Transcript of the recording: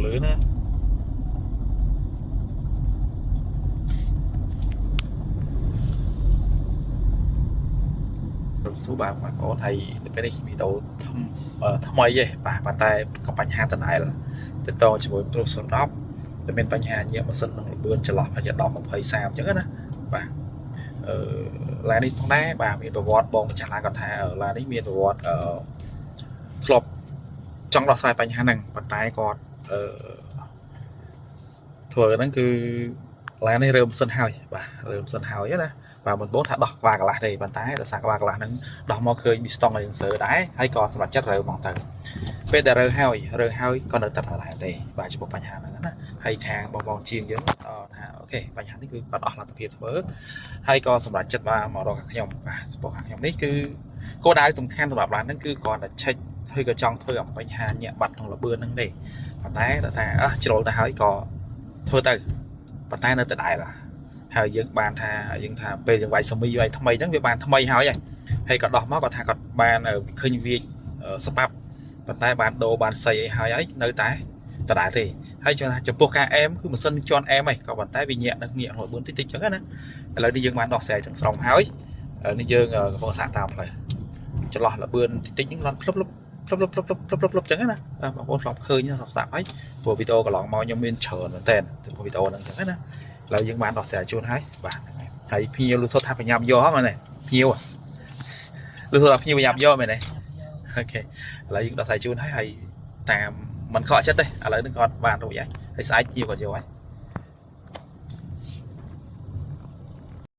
หรือนะสู้bà có thầy cái này bị đầu thăm mấy vậy bà tay có bánh hàng tận này là từ to chỉ muốn tôi sửa đắp để bên bánh hàng nhiều mà sân nó bươn trở lọt hay giờ đọc một hơi sao chứ á bà là đi phong đá bà miền đồ vọt bông chẳng là còn thà ở là đi miền đồ vọt ở lọp trong lọt sai bánh hàng nằng bàn tay còn thừa nó cứ là này rơm sân hào bà rơm sân hào ấy nè và mình bốn thả đọc và cả lại đây bàn tay là sạc và cả lại nó đọc mò khơi bị stong là sợ đáy hay còn sản chất rơm mỏng tầng bây giờ rơm hào còn được tập lại đây và chụp bánh hàng nữa hay hàng bong bong chiên giống ok bánh hàngនេះគឺគាត់អស់លទ្ធភាពធ្វើហើយក៏សម្រាប់ចិត្តមកដល់ខ្ញុំបាទសម្រាប់ខ្ញុំនេះគឺគោលដៅសំខាន់សម្រាប់ឡានហ្នឹងគឺគាត់តែឆែកហើយក៏ចង់ធ្វើអំបញ្ហាញាក់បាត់ក្នុងលបឿនហ្នឹងទេប៉ុន្តែថាជ្រុលទៅហើយក៏ធ្វើទៅប៉ុន្តែនៅតែដែរហើយយើងបានថាយើងថាពេលយើងវាយសមីវាយថ្មីហ្នឹងវាបានថ្មីហើយក៏ដោះមកគាត់ថាគាត់បានឃើញវាស្បាប់ប៉ុន្តែបានដូរបានស័យអីហើយនៅតែដដែលទេហើយចំពោះការអែមគឺម៉ាស៊ីនជន់អែមហីក៏ប៉ុន្តែវាញាក់នឹងញាក់របស់4តិចចឹងណាឥឡូវនេះយើងបានដោះស្រាយទាំងស្រុងហើយនេះយើងកំពុងសាកតាមផ្លូវចន្លោះលបឿនតិចហ្នឹងលន់ភ្លុបចឹងណាបងប្អូនធ្លាប់ឃើញធ្លាប់សាប់ហើយព្រោះវីដេអូកន្លងមកខ្ញុំមានច្រើនមែនតើចំពោះវីដេអូហ្នឹងចឹងណាឥឡូវយើងបានដោះស្រាយជូនហើយបាទហើយភ្ញៀវលឺសូត្រថាបញ្ញាប់យកហ្នឹងមែនទេភ្ញៀវលឺសូត្រថាភ្ញៀវបញ្ញាប់យកមែនទេអូខេឥឡូវយើងដោះស្រាយជូនហើយតាមមិនខកចិត្តទេឥឡូវនឹងគាត់បានរួចហើយស្អែកជាគាត់យកហើយ